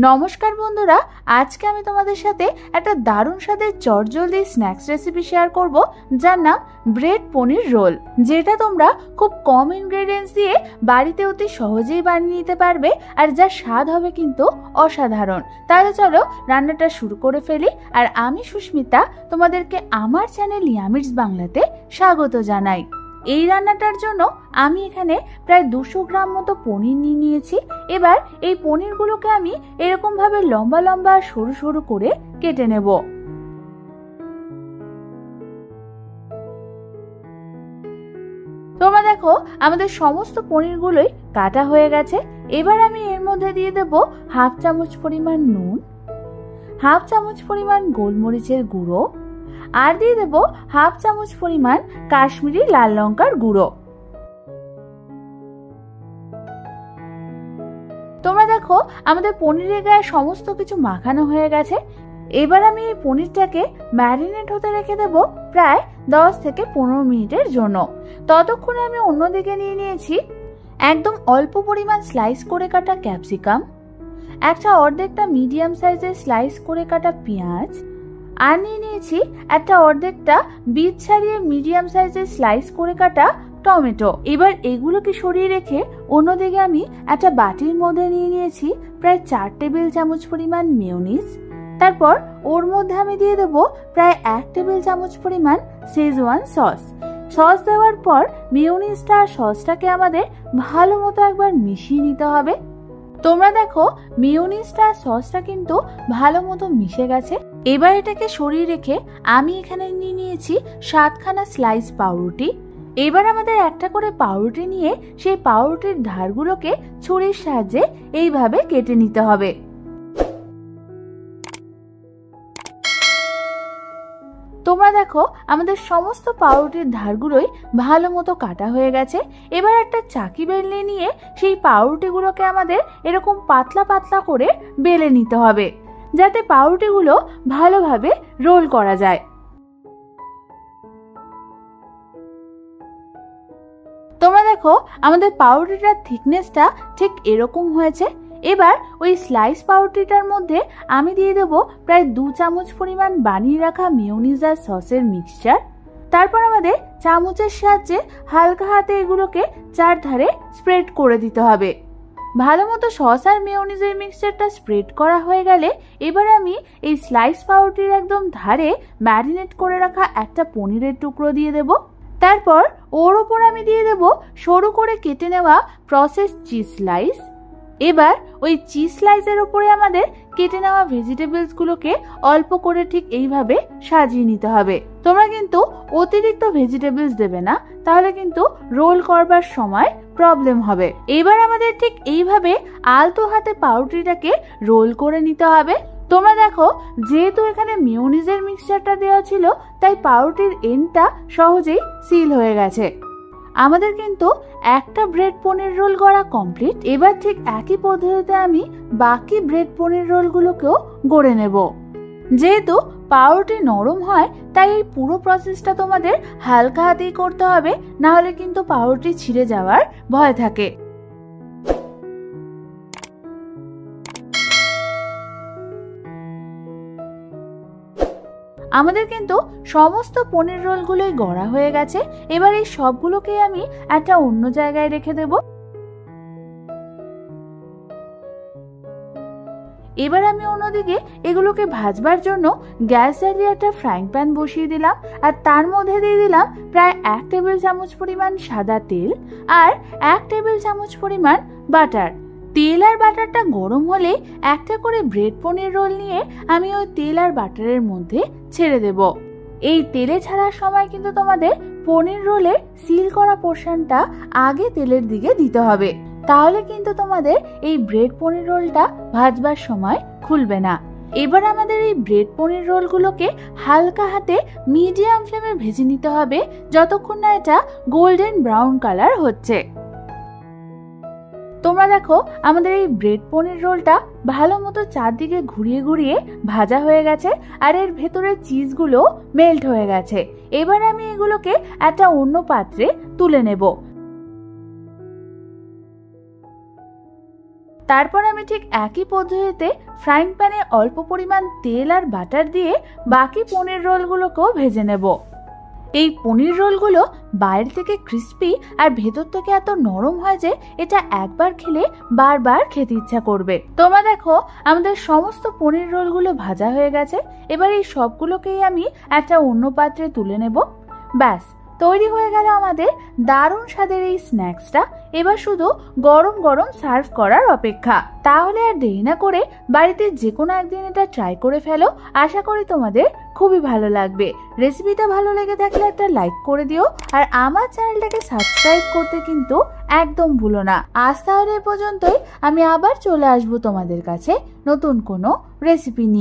নমস্কার বন্ধুরা, আজকে আমি তোমাদের সাথে একটা দারুণ স্বাদের চটজলদি স্ন্যাক্স রেসিপি শেয়ার করব, যার নাম ব্রেড পনির রোল, যেটা তোমরা খুব কম ইনগ্রেডিয়েন্টস দিয়ে বাড়িতে অতি সহজেই বানিয়ে নিতে পারবে আর যার স্বাদ হবে কিন্তু অসাধারণ। তাহলে চলো রান্নাটা শুরু করে ফেলি। আর আমি সুস্মিতা তোমাদেরকে আমার চ্যানেল ইয়ামিটস বাংলাতে স্বাগত জানাই। এই রান্নাটার জন্য আমি এখানে প্রায় 200 গ্রাম মতো পনির নিয়েছি। এবার এই পনিরগুলোকে আমি এরকম ভাবে লম্বা লম্বা সরু সরু করে কেটে নেব। তোমরা দেখো আমাদের সমস্ত পনিরগুলোই কাটা হয়ে গেছে। এবার আমি এর মধ্যে দিয়ে দেব হাফ চামচ পরিমাণ নুন, হাফ চামচ পরিমাণ গোলমরিচের গুঁড়ো, আর দিয়ে দেব হাফ চামচ পরিমাণ কাশ্মীরি লাল লঙ্কার গুঁড়ো। তোমরা দেখো আমাদের পনিরের গায়ে সমস্ত কিছু মাখানো হয়ে গেছে। এবার আমি এই পনিরটাকে ম্যারিনেট হতে রেখে দেব প্রায় 10 থেকে 15 মিনিটের জন্য। ততক্ষণে আমি অন্যদিকে নিয়ে নিয়েছি একদম অল্প পরিমাণ স্লাইস করে কাটা ক্যাপসিকাম, একটা অর্ধেকটা মিডিয়াম সাইজের স্লাইস করে কাটা পেঁয়াজ, আর নিয়ে নিয়েছি একটা অর্ধেকটা বীজ ছাড়িয়ে মিডিয়াম সাইজের স্লাইস করে কাটা টমেটো। এবার এগুলোকে সরিয়ে রেখে অন্যদিকে আমি একটা বাটির মধ্যে নিয়ে নিয়েছি প্রায় 4 টেবিল চামচ পরিমাণ মেয়োনিজ। তারপর ওর মধ্যে আমি দিয়ে দেব প্রায় 1 টেবিল চামচ পরিমাণ শেজওয়ান সস। সস দেওয়ার পর মেয়োনিজটা আর সসটাকে আমাদের ভালো মতো একবার মিশিয়ে নিতে হবে। তোমরা দেখো মেয়োনিজটা আর সসটা কিন্তু ভালো মতো মিশে গেছে। এবার এটাকে সরিয়ে রেখে আমি এখানে নিয়ে নিয়েছি 7খানা স্লাইস পাউরুটি। এবার আমাদের একটা করে পাউরুটি নিয়ে সেই পাউরুটির ধারগুলোকে ছুরির সাহায্যে এইভাবে কেটে নিতে হবে। তোমরা দেখো আমাদের সমস্ত পাউরুটির ধারগুলোই ভালো মতো কাটা হয়ে গেছে। এবার একটা চাকি বেলনে নিয়ে সেই পাউরুটিগুলোকে আমাদের এরকম পাতলা পাতলা করে বেলে নিতে হবে, যাতে পাউরুটিগুলো ভালোভাবে রোল করা যায়। তোমরা দেখো আমাদের পাউরুটিটার থিকনেসটা ঠিক এরকম হয়েছে। এবার ওই স্লাইস পাউরুটিটার মধ্যে আমি দিয়ে দেব প্রায় 2 চামচ পরিমাণ বানিয়ে রাখা মেয়োনিজ আর সসের মিক্সচার। তারপর আমাদের চামচের সাহায্যে হালকা হাতে এগুলোকে চারধারে স্প্রেড করে দিতে হবে। ভালো মতো সস আর মেয়োনিজের মিক্সচারটা স্প্রেড করা হয়ে গেলে এবার আমি এই স্লাইস পাউরুটির একদম ধারে ম্যারিনেট করে রাখা একটা পনিরের টুকরো দিয়ে দেব। তারপর ওর ওপর আমি দিয়ে দেব সরু করে কেটে নেওয়া প্রসেস চিজ স্লাইস। এবার ওই চিজ স্লাইসের উপরে আমাদের কেটে নেওয়া ভেজিটেবলস গুলোকে অল্প করে ঠিক এইভাবে সাজিয়ে নিতে হবে। তোমরা কিন্তু অতিরিক্ত ভেজিটেবলস দেবে না, তাহলে কিন্তু রোল করবার সময় প্রবলেম হবে। এবার আমাদের ঠিক এইভাবে আলতো হাতে পাউরুটিটাকে রোল করে নিতে হবে। তোমরা দেখো যেহেতু এখানে মেয়োনিজের মিক্সচারটা দেওয়া ছিল, তাই পাউরুটির এন্ডটা সহজেই সিল হয়ে গেছে। আমাদের কিন্তু একটা ব্রেড পনির রোল করা কমপ্লিট। এবার ঠিক একই পদ্ধতিতে আমি বাকি ব্রেড পনির রোলগুলোকেও গড়ে নেব। যেহেতু পাউরুটি নরম হয় তাই এই পুরো প্রসেসটা তোমাদের হালকা হাতেই করতে হবে, না হলে কিন্তু পাউরুটি ছিঁড়ে যাওয়ার ভয় থাকে। আমাদের কিন্তু সমস্ত পনির রোলগুলোই গড়া হয়ে গেছে। এবার এই সবগুলোকে আমি একটা অন্য জায়গায় রেখে দেব। এবার আমি অন্যদিকে এগুলোকে ভাজবার জন্য গ্যাস জ্বালিয়ে একটা ফ্রাইং প্যান বসিয়ে দিলাম, আর তার মধ্যে দিয়ে দিলাম প্রায় 1 টেবিল চামচ পরিমাণ সাদা তেল আর 1 টেবিল চামচ পরিমাণ বাটার। তেল আর বাটারটা গরম হলে একটা করে ব্রেড পনির রোল নিয়ে আমি ওই তেল আর বাটারের মধ্যে ছেড়ে দেব। এই তেলে ছাড়ার সময় কিন্তু তোমাদের পনির রোলের সিল করা পোর্শনটা আগে তেলের দিকে দিতে হবে, তাহলে কিন্তু তোমাদের এই ব্রেড পনির রোলটা ভাজবার সময় খুলবে না। এবার আমাদের এই ব্রেড পনির রোলগুলোকে হালকা হাতে মিডিয়াম ফ্লেমে ভেজে নিতে হবে যতক্ষণ না এটা গোল্ডেন ব্রাউন কালার হচ্ছে। তোমরা দেখো আমাদের এই ব্রেড পনির রোলটা ভালো মতো চারদিকে ঘুরিয়ে ঘুরিয়ে ভাজা হয়ে গেছে আর এর ভেতরের চিজগুলো মেল্ট হয়ে গেছে। এবার আমি এগুলোকে একটা অন্য পাত্রে তুলে নেব। তারপর আমি ঠিক একই পদ্ধতিতে ফ্রাইং প্যানে অল্প পরিমাণ তেল আর বাটার দিয়ে বাকি পনির রোলগুলোকেও ভেজে নেব। এই পনির রোলগুলো বাইরে থেকে ক্রিস্পি আর ভেতর থেকে এত নরম হয় যে এটা একবার খেলে বারবার খেতে ইচ্ছা করবে। তোমরা দেখো আমাদের সমস্ত পনির রোলগুলো ভাজা হয়ে গেছে। এবার এই সবগুলোকেই আমি একটা অন্য পাত্রে তুলে নেব। ব্যাস, তৈরি হয়ে গেল আমাদের দারুণ স্বাদের এই স্ন্যাক্সটা। এবার শুধু গরম গরম সার্ভ করার অপেক্ষা। তাহলে আর দেরি না করে বাড়িতে যে কোনো একদিন এটা ট্রাই করে ফেলো। আশা করি তোমাদের খুবই ভালো লাগবে। রেসিপিটা ভালো লেগে থাকলে একটা লাইক করে দিও, আর আমার চ্যানেলটাকে সাবস্ক্রাইব করতে কিন্তু একদম ভুলো না। আজ তাহলে এ পর্যন্তই। আমি আবার চলে আসবো তোমাদের কাছে নতুন কোনো রেসিপি নিয়ে।